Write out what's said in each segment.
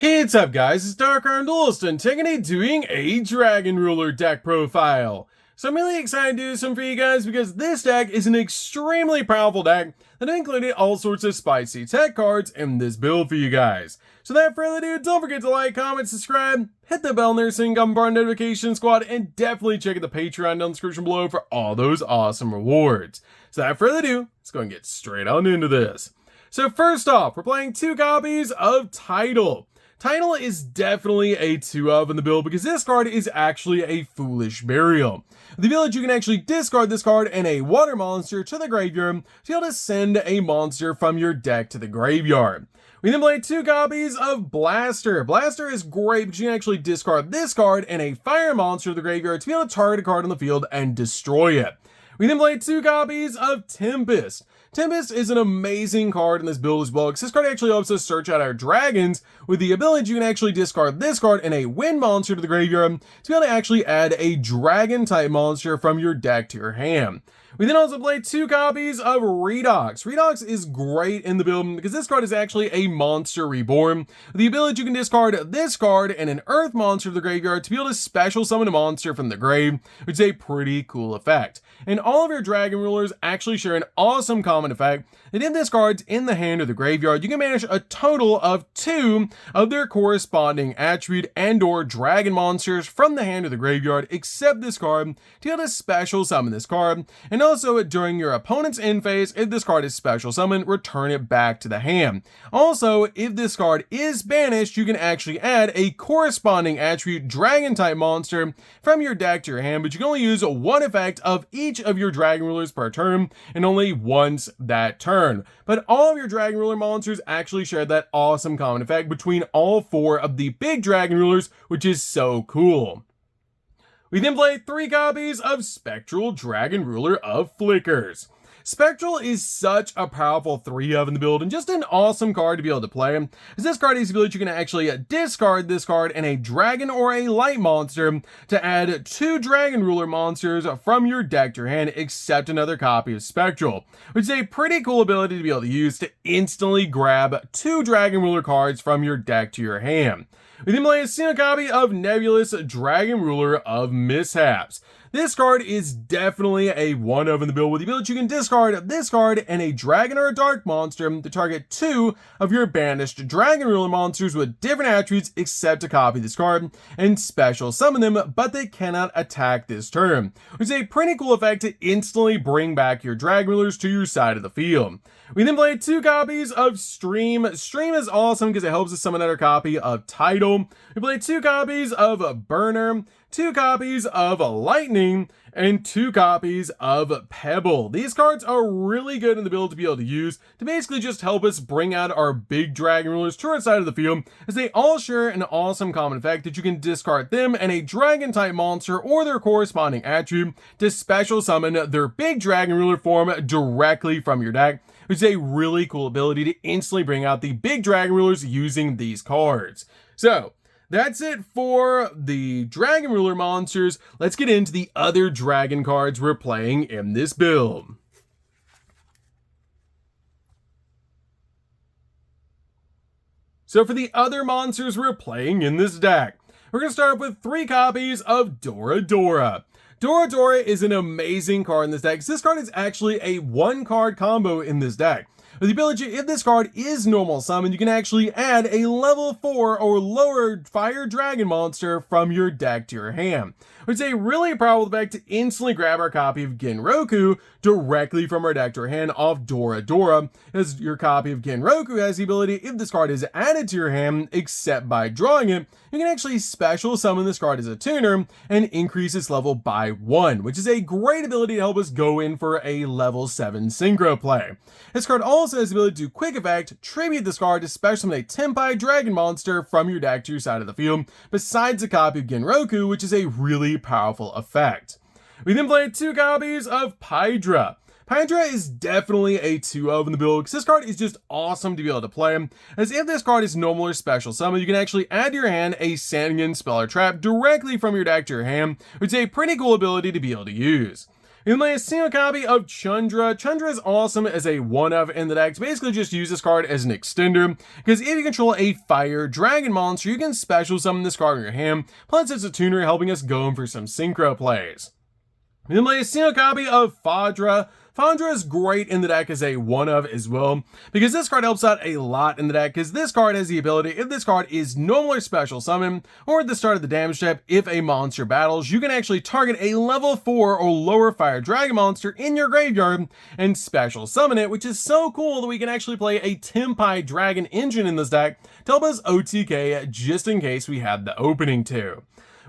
What's up guys, it's DarkArmedDuelist and today doing a Dragon Ruler deck profile. So I'm really excited to do this one for you guys because this deck is an extremely powerful deck that included all sorts of spicy tech cards in this build for you guys. So without further ado, don't forget to like, comment, subscribe, hit the bell near so you can become part of the notification squad, and definitely check out the Patreon down in the description below for all those awesome rewards. So without further ado, let's go and get straight on into this. So first off, we're playing 2 copies of Title. Title is definitely a 2-of in the build because this card is actually a Foolish Burial. The ability you can actually discard this card and a water monster to the graveyard to be able to send a monster from your deck to the graveyard. We then play 2 copies of Blaster. Blaster is great because you can actually discard this card and a fire monster to the graveyard to be able to target a card on the field and destroy it. We then play 2 copies of Tempest. Tempest is an amazing card in this build as well because this card actually helps us search out our dragons with the ability you can actually discard this card and a wind monster to the graveyard to be able to actually add a dragon type monster from your deck to your hand. We then also play 2 copies of Redox. Redox is great in the build because this card is actually a monster reborn. With the ability you can discard this card and an earth monster to the graveyard to be able to special summon a monster from the grave, which is a pretty cool effect. And all of your dragon rulers actually share an awesome common effect that if this card's in the hand or the graveyard, you can manage a total of 2 of their corresponding attribute and or dragon monsters from the hand or the graveyard, except this card, to be able to special summon this card. And also, during your opponent's end phase, if this card is special summoned, return it back to the hand. Also, if this card is banished, you can actually add a corresponding attribute dragon type monster from your deck to your hand, but you can only use 1 effect of each of your dragon rulers per turn, and only once that turn. But all of your dragon ruler monsters actually share that awesome common effect between all 4 of the big dragon rulers, which is so cool. We then play 3 copies of Spectral Dragon Ruler of Flickers. Spectral is such a powerful 3-of in the build and just an awesome card to be able to play. As this card has the ability you can actually discard this card and a dragon or a light monster to add 2 dragon ruler monsters from your deck to your hand, except another copy of Spectral, which is a pretty cool ability to be able to use to instantly grab 2 dragon ruler cards from your deck to your hand. We then play a single copy of Nebulous Dragon Ruler of Mishaps. This card is definitely a 1-of in the build with the ability you can discard this card and a dragon or a dark monster to target 2 of your banished dragon ruler monsters with different attributes except to copy this card and special summon them, but they cannot attack this turn, which is a pretty cool effect to instantly bring back your dragon rulers to your side of the field. We then play 2 copies of Stream. Stream is awesome because it helps us summon another copy of Tidal. We play 2 copies of Burner, 2 copies of Lightning, and 2 copies of Pebble. These cards are really good in the build to be able to use to basically just help us bring out our big dragon rulers to our side of the field, as they all share an awesome common effect that you can discard them and a dragon type monster or their corresponding attribute to special summon their big dragon ruler form directly from your deck, which is a really cool ability to instantly bring out the big dragon rulers using these cards. So that's it for the dragon ruler monsters. Let's get into the other dragon cards we're playing in this build. So for the other monsters we're playing in this deck, we're going to start with 3 copies of Dora Dora. Dora Dora is an amazing card in this deck. This card is actually a 1-card combo in this deck. With the ability, if this card is normal summoned, you can actually add a level 4 or lower fire dragon monster from your deck to your hand, which is a really powerful effect to instantly grab our copy of Genroku directly from our deck to our hand off Dora Dora, as your copy of Genroku has the ability, if this card is added to your hand, except by drawing it, you can actually special summon this card as a tuner and increase its level by 1, which is a great ability to help us go in for a level 7 synchro play. This card also has the ability to do quick effect, tribute this card to special summon a Tenpai dragon monster from your deck to your side of the field, besides a copy of Genroku, which is a really powerful effect. We then play 2 copies of Pydra. Pydra is definitely a 2-of in the build because this card is just awesome to be able to play, as if this card is normal or special summon, you can actually add to your hand a Santiago Spell or Trap directly from your deck to your hand, which is a pretty cool ability to be able to use. You play a single copy of Chandra. Chandra is awesome as a one-of in the deck. Basically just use this card as an extender, because if you control a fire dragon monster, you can special summon this card in your hand, plus it's a tuner helping us go in for some synchro plays. You then play a single copy of Fadra. Fadra is great in the deck as a one-of as well, because this card helps out a lot in the deck, because this card has the ability, if this card is normal or special summon, or at the start of the damage step, if a monster battles, you can actually target a level 4 or lower fire dragon monster in your graveyard and special summon it, which is so cool that we can actually play a Tempai dragon engine in this deck to help us OTK just in case we had the opening to.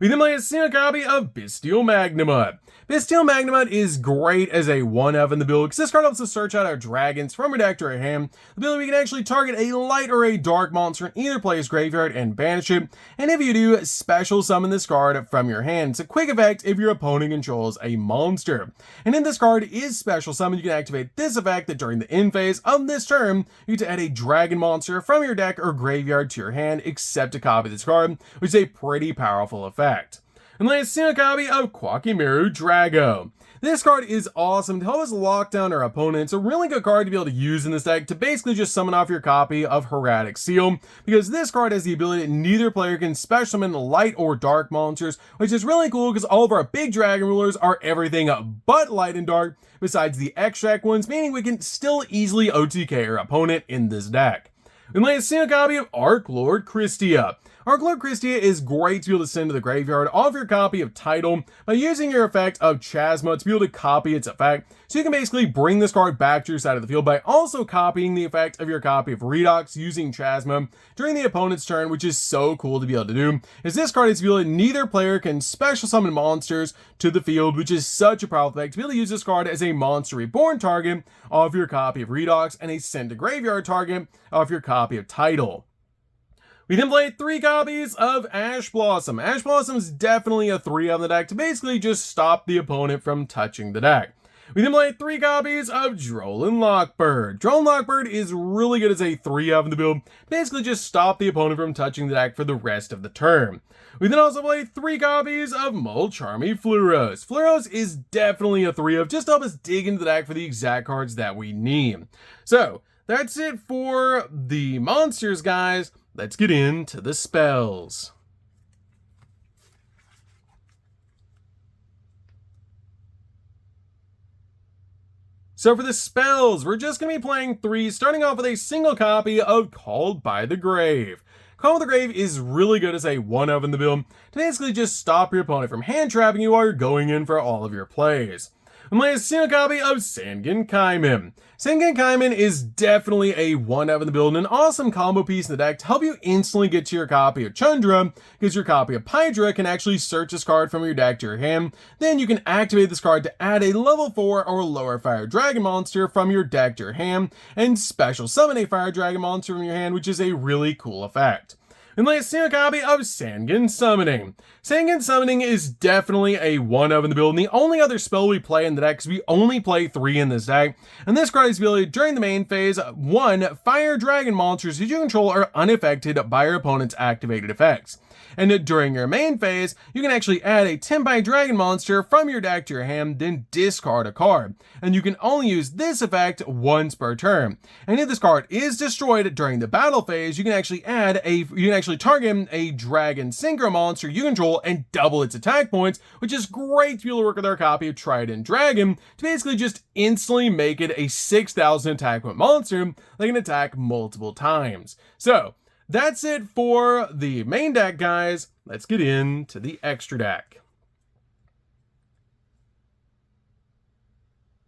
We then play a single copy of Bestial Magnamut. Bestial Magnamut is great as a one-of in the build, because this card helps us search out our dragons from our deck to our hand. The ability we can actually target a light or a dark monster in either player's graveyard and banish it, and if you do, special summon this card from your hand. It's a quick effect if your opponent controls a monster. And if this card is special summoned, you can activate this effect that during the end phase of this turn, you get to add a dragon monster from your deck or graveyard to your hand, except a copy of this card, which is a pretty powerful effect. And lay a single copy of Quakimeru Drago. This card is awesome to help us lock down our opponent. It's a really good card to be able to use in this deck to basically just summon off your copy of Hieratic Seal, because this card has the ability that neither player can special summon light or dark monsters, which is really cool because all of our big dragon rulers are everything but light and dark, besides the extract ones, meaning we can still easily OTK our opponent in this deck. We lay a single copy of Archlord Christia. Archlord Christia is great to be able to send to the graveyard off your copy of Title by using your effect of Chasma to be able to copy its effect. So you can basically bring this card back to your side of the field by also copying the effect of your copy of Redox using Chasma during the opponent's turn, which is so cool to be able to do, as this card is the ability neither player can special summon monsters to the field, which is such a powerful effect to be able to use this card as a monster reborn target off your copy of Redox and a send to graveyard target off your copy of Title. We then played 3 copies of Ash Blossom. Ash Blossom is definitely a 3 of the deck to basically just stop the opponent from touching the deck. We then played 3 copies of Drollin Lockbird. Drollin Lockbird is really good as a 3 of in the build, basically just stop the opponent from touching the deck for the rest of the turn. We then also played 3 copies of Mulcharmy Fluros. Fluros is definitely a 3 of, just to help us dig into the deck for the exact cards that we need. So, that's it for the monsters, guys. Let's get into the spells. So for the spells, we're just going to be playing 3, starting off with a single copy of Called by the Grave. Called by the Grave is really good as a one-of in the build to basically just stop your opponent from hand-trapping you while you're going in for all of your plays. And play a single copy of Sangan Kaiman. Sangan Kaiman is definitely a one-of in the build and an awesome combo piece in the deck to help you instantly get to your copy of Chandra, because your copy of Pydra can actually search this card from your deck to your hand. Then you can activate this card to add a level 4 or lower fire dragon monster from your deck to your hand, and special summon a fire dragon monster from your hand, which is a really cool effect. And lay a single copy of Sangan Summoning. Sangan Summoning is definitely a one-of in the build, and the only other spell we play in the deck, because we only play 3 in this deck, and this card is ability during the main phase, 1, fire dragon monsters that you control are unaffected by your opponent's activated effects. And during your main phase, you can actually add a Tempai dragon monster from your deck to your hand, then discard a card. And you can only use this effect once per turn. And if this card is destroyed during the battle phase, you can actually target a dragon synchro monster you control and double its attack points, which is great to be able to work with our copy of Trident Dragon to basically just instantly make it a 6,000 attack point monster that can attack multiple times. So, that's it for the main deck, guys. Let's get into the extra deck.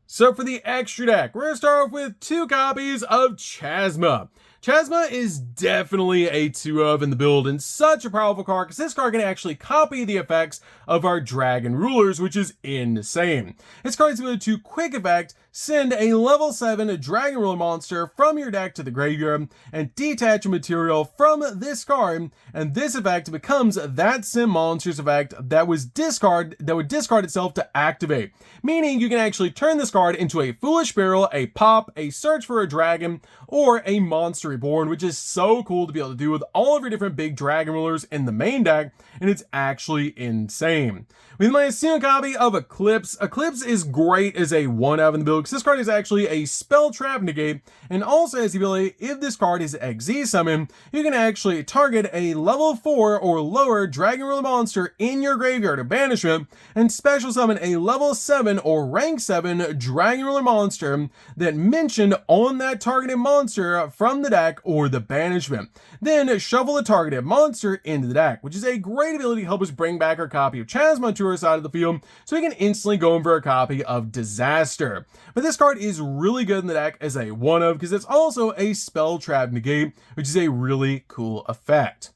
So for the extra deck, we're going to start off with 2 copies of Chasma. Chasma is definitely a 2-of in the build, and such a powerful card because this card can actually copy the effects of our dragon rulers, which is insane. This card is able to quick effect, send a level 7 dragon ruler monster from your deck to the graveyard, and detach a material from this card, and this effect becomes that sim monster's effect that would discard itself to activate. Meaning you can actually turn this card into a Foolish Barrel, a Pop, a Search for a Dragon, or a Monster Reborn, which is so cool to be able to do with all of your different big dragon rulers in the main deck, and it's actually insane. With my single copy of Eclipse, Eclipse is great as a 1-of in the build because this card is actually a spell trap negate, and also has the ability, if this card is XZ summon, you can actually target a level 4 or lower dragon ruler monster in your graveyard or banishment, and special summon a level 7 or rank 7 dragon ruler monster that mentioned on that targeted monster from the deck or the banishment. Then shuffle the targeted monster into the deck, which is a great ability to help us bring back our copy of Chasma to our side of the field, so we can instantly go in for a copy of Disaster. But this card is really good in the deck as a 1-of because it's also a spell trap negate, which is a really cool effect.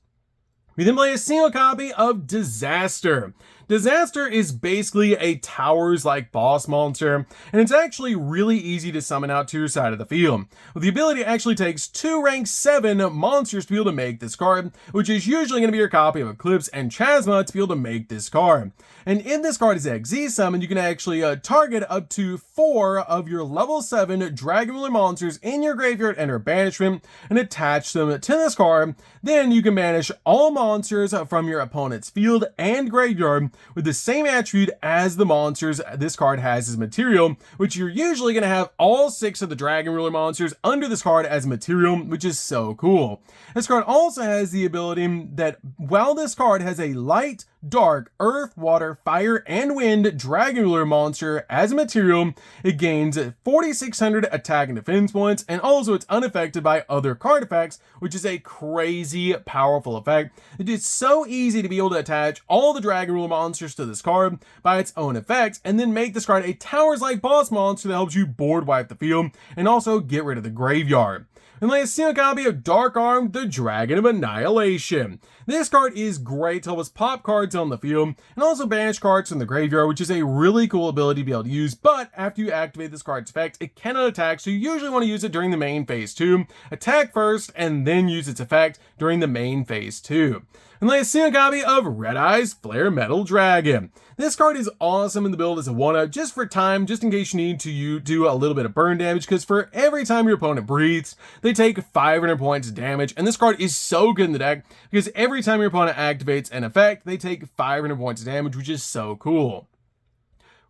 We then play a single copy of Disaster. Disaster is basically a towers-like boss monster, and it's actually really easy to summon out to your side of the field. With the ability, it actually takes 2 rank 7 monsters to be able to make this card, which is usually going to be your copy of Eclipse and Chasma to be able to make this card. And if this card is XZ summoned, you can actually target up to 4 of your level 7 Dragon Ruler monsters in your graveyard and or banishment, and attach them to this card. Then you can banish all monsters from your opponent's field and graveyard with the same attribute as the monsters this card has as material, which you're usually going to have all 6 of the Dragon Ruler monsters under this card as material, which is so cool. This card also has the ability that while this card has a light, dark, earth, water, fire, and wind dragon ruler monster as a material, it gains 4,600 attack and defense points, and also it's unaffected by other card effects, which is a crazy powerful effect. It is so easy to be able to attach all the dragon ruler monsters to this card by its own effects, and then make this card a towers-like boss monster that helps you board wipe the field, and also get rid of the graveyard. And lay a single copy of Dark Armed, the Dragon of Annihilation. This card is great to help us pop cards on the field, and also banish cards from the graveyard, which is a really cool ability to be able to use, but after you activate this card's effect, it cannot attack, so you usually want to use it during the main phase 2. Attack first, and then use its effect during the main phase 2. And lay a single copy of Red Eyes Flare Metal Dragon. This card is awesome in the build as a 1-of, just for time, just in case you need to do a little bit of burn damage, because for every time your opponent breathes, they take 500 points of damage, and this card is so good in the deck, because every time your opponent activates an effect, they take 500 points of damage, which is so cool.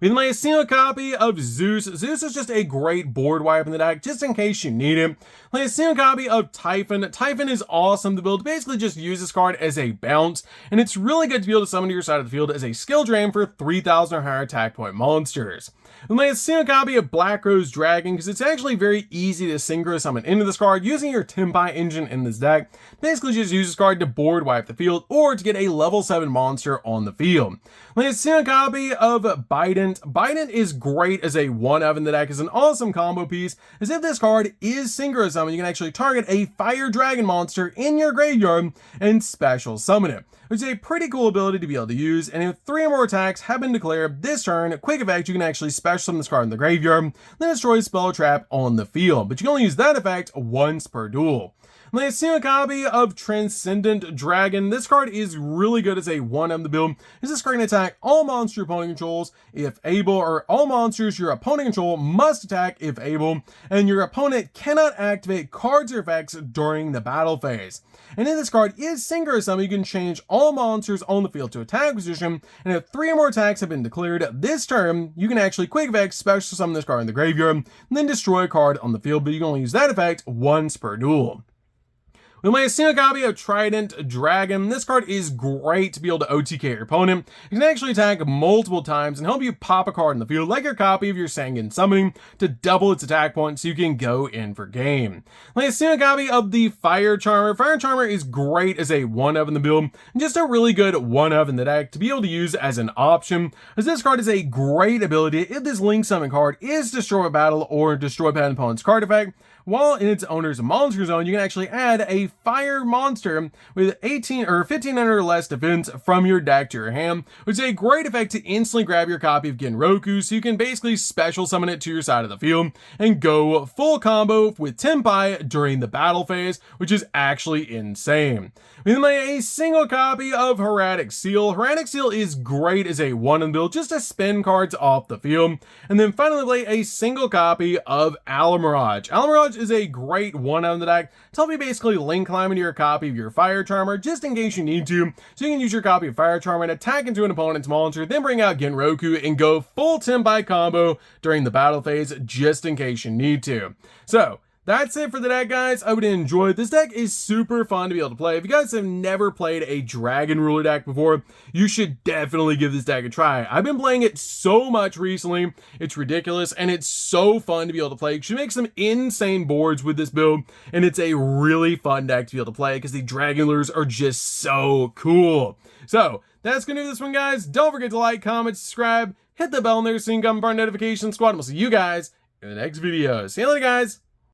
We then lay a single copy of Zeus. Zeus is just a great board wipe in the deck, just in case you need it. Lay a single copy of Typhon. Typhon is awesome to build. Basically just use this card as a bounce, and it's really good to be able to summon to your side of the field as a skill drain for 3,000 or higher attack point monsters. We lay a single copy of Black Rose Dragon because it's actually very easy to synchro summon into this card using your Tempai engine in this deck. Basically just use this card to board wipe the field or to get a level 7 monster on the field. Lay a single copy of Bident. Bident is great as a 1-of in the deck, as an awesome combo piece, as if this card is synchro summon, you can actually target a fire dragon monster in your graveyard and special summon it, which is a pretty cool ability to be able to use. And if 3 or more attacks have been declared this turn, quick effect, you can actually special summon this card in the graveyard, then destroy spell trap on the field, but you can only use that effect once per duel. Lay a single copy of Transcendent Dragon. This card is really good as a 1-of in the build, as this card can attack all monster your opponent controls if able, or all monsters your opponent control must attack if able, and your opponent cannot activate cards or effects during the battle phase. And if this card is synchro summon, you can change all monsters on the field to attack position, and if 3 or more attacks have been declared this turn, you can actually quick effect special summon this card in the graveyard, and then destroy a card on the field, but you can only use that effect once per duel. We lay a single copy of Trident Dragon. This card is great to be able to OTK your opponent. You can actually attack multiple times and help you pop a card in the field, like your copy of your Sanguine Summoning, to double its attack points so you can go in for game. Lay a single copy of the Fire Charmer. Fire Charmer is great as a 1-of in the build, and just a really good 1-of in the deck to be able to use as an option, as this card is a great ability if this Link Summon card is Destroy Battle or Destroy an opponent's card effect. While in its owner's monster zone, you can actually add a fire monster with 18 or 1,500 or less defense from your deck to your hand, which is a great effect to instantly grab your copy of Genroku, so you can basically special summon it to your side of the field and go full combo with Tempai during the battle phase, which is actually insane. We then lay a single copy of Hieratic Seal. Hieratic Seal is great as a 1-of build, just to spin cards off the field. And then finally lay a single copy of Alamirage. Alamirage Challenge is a great one on the deck to help you basically link climb into your copy of your Fire Charmer just in case you need to. So you can use your copy of Fire Charmer and attack into an opponent's monster, then bring out Genroku and go full Tenpai combo during the battle phase just in case you need to. So that's it for the deck, guys. I would enjoy it. This deck is super fun to be able to play. If you guys have never played a Dragon Ruler deck before, you should definitely give this deck a try. I've been playing it so much recently. It's ridiculous, and it's so fun to be able to play. You should make some insane boards with this build, and it's a really fun deck to be able to play because the Dragon Rulers are just so cool. So that's going to do this one, guys. Don't forget to like, comment, subscribe, hit the bell in there so you can come for our notification squad, and we'll see you guys in the next video. See you later, guys.